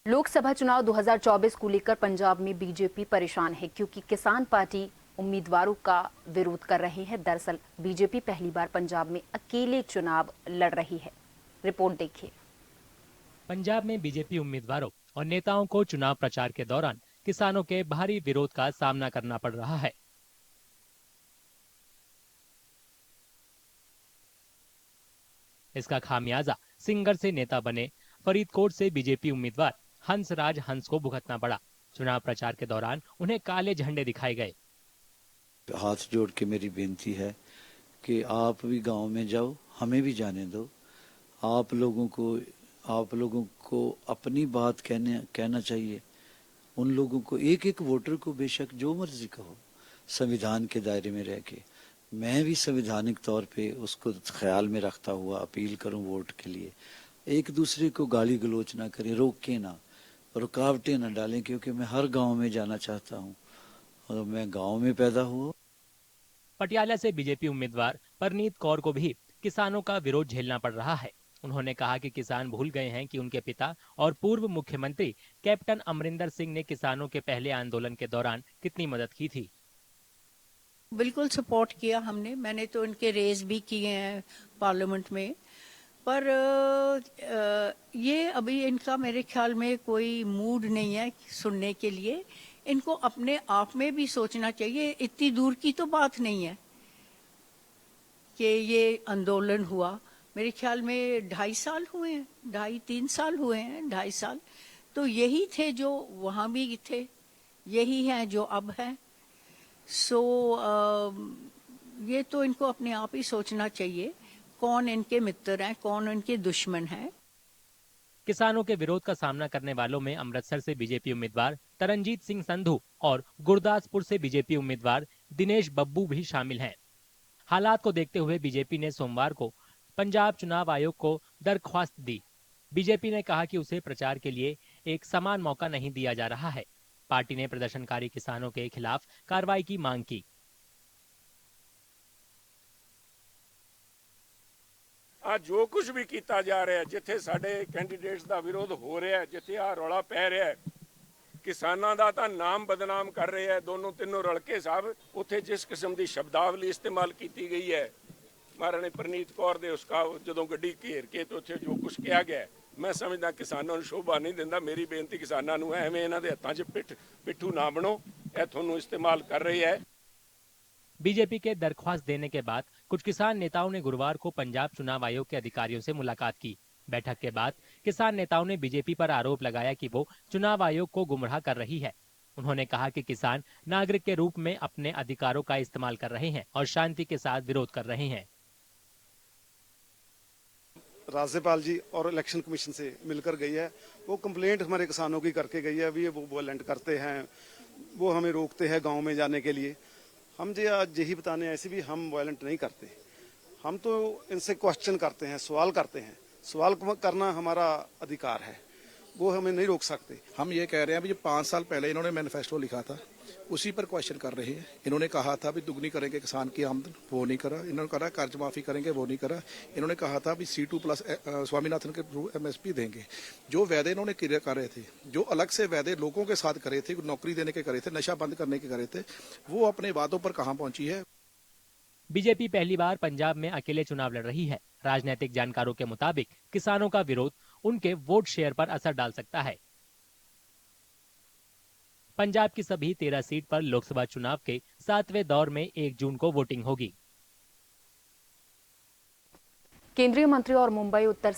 लोकसभा चुनाव 2024 को लेकर पंजाब में बीजेपी परेशान है क्योंकि किसान पार्टी उम्मीदवारों का विरोध कर रहे हैं। दरअसल बीजेपी पहली बार पंजाब में अकेले चुनाव लड़ रही है। रिपोर्ट देखिए। पंजाब में बीजेपी उम्मीदवारों और नेताओं को चुनाव प्रचार के दौरान किसानों के भारी विरोध का सामना करना पड़ रहा है। इसका खामियाजा सिंगर से नेता बने फरीदकोट से बीजेपी उम्मीदवार हंसराज हंस को भुगतना पड़ा। चुनाव प्रचार के दौरान उन्हें काले झंडे दिखाए गए। हाथ जोड़ के मेरी बेनती है कि आप भी गांव में जाओ, हमें भी जाने दो। आप लोगों को अपनी बात कहना चाहिए। उन लोगों को, एक एक वोटर को बेशक जो मर्जी कहो, संविधान के दायरे में रह के। मैं भी संवैधानिक तौर पे उसको ख्याल में रखता हुआ अपील करूं वोट के लिए। एक दूसरे को गाली गलोच ना करें, रोके ना, रुकावटें ना डालें, क्योंकि मैं हर गांव में जाना चाहता हूं और मैं गांव में पैदा हुआ। पटियाला से बीजेपी उम्मीदवार परनीत कौर को भी किसानों का विरोध झेलना पड़ रहा है। उन्होंने कहा कि किसान भूल गए हैं कि उनके पिता और पूर्व मुख्यमंत्री कैप्टन अमरिंदर सिंह ने किसानों के पहले आंदोलन के दौरान कितनी मदद की थी। बिल्कुल सपोर्ट किया हमने। मैंने तो इनके रेज भी किए हैं पार्लियामेंट में, पर ये अभी इनका मेरे ख्याल में कोई मूड नहीं है सुनने के लिए। इनको अपने आप में भी सोचना चाहिए। इतनी दूर की तो बात नहीं है कि ये आंदोलन हुआ। मेरे ख्याल में 2.5 साल हुए हैं, 2.5-3 साल हुए हैं, 2.5 साल। तो यही थे जो वहां भी थे, यही हैं जो अब हैं। ये तो इनको अपने आप ही सोचना चाहिए कौन इनके मित्र हैं, कौन इनके दुश्मन हैं। किसानों के विरोध का सामना करने वालों में अमृतसर से बीजेपी उम्मीदवार तरनजीत सिंह संधू और गुरदासपुर से बीजेपी उम्मीदवार दिनेश बब्बू भी शामिल हैं। हालात को देखते हुए बीजेपी ने सोमवार को पंजाब चुनाव आयोग को दरख्वास्त दी। बीजेपी ने कहा कि उसे प्रचार के लिए एक समान मौका नहीं दिया जा रहा है। पार्टी ने प्रदर्शनकारी किसानों के खिलाफ कार्रवाई की मांग की। आज जो कुछ भी किया जा रहा है, जिथे साडे कैंडीडेट्स का विरोध हो रहा है, जिथे आ रौला पै रहा है, किसानों का तो नाम बदनाम कर रहे हैं दोनों तीनों रलके साहब। उत्थे जिस किस्म की शब्दावली इस्तेमाल की गई है महाराणी परनीत कौर दे उसका जो गड्डी घेर के तो उत्थे जो कुछ किया गया, मैं समझदा किसानों को शोभा नहीं दिंदा। मेरी बेनती किसानों को है, एवें इन्हां दे हत्थां 'च पिट्ठू ना बनो, यह तुहानूं इस्तेमाल कर रही है। बीजेपी के दरख्वास्त देने के बाद कुछ किसान नेताओं ने गुरुवार को पंजाब चुनाव आयोग के अधिकारियों से मुलाकात की। बैठक के बाद किसान नेताओं ने बीजेपी पर आरोप लगाया कि वो चुनाव आयोग को गुमराह कर रही है। उन्होंने कहा कि किसान नागरिक के रूप में अपने अधिकारों का इस्तेमाल कर रहे हैं और शांति के साथ विरोध कर रहे हैं। राज्यपाल जी और इलेक्शन कमीशन से मिलकर गई है। वो कंप्लेंट हमारे किसानों की करके गई है। वो वायलेंट करते हैं, वो हमें रोकते हैं गांव में जाने के लिए। हम जी आज यही बताने ऐसे भी हम वायलेंट नहीं करते। हम तो इनसे क्वेश्चन करते हैं, सवाल करते हैं। सवाल करना हमारा अधिकार है, वो हमें नहीं रोक सकते। हम ये कह रहे हैं, अभी 5 साल पहले इन्होंने मैनिफेस्टो लिखा था, उसी पर क्वेश्चन कर रहे हैं। इन्होंने कहा था भी दुगनी करेंगे किसान की आमदन, वो नहीं करा। इन्होंने कहा कर्ज माफी करेंगे, वो नहीं करा। इन्होंने कहा था भी C2+ स्वामीनाथन के थ्रू MSP देंगे। जो वादे इन्होंने कर रहे थे, जो अलग से वादे लोगों के साथ करे थे, नौकरी देने के करे थे, नशा बंद करने के करे थे, वो अपने वादों पर कहां पहुंची है। बीजेपी पहली बार पंजाब में अकेले चुनाव लड़ रही है। राजनीतिक जानकारों के मुताबिक किसानों का विरोध उनके वोट शेयर पर असर डाल सकता है। पंजाब की सभी 13 सीट पर लोकसभा चुनाव के 7वें दौर में 1 जून को वोटिंग होगी। केंद्रीय मंत्री और मुंबई उत्तर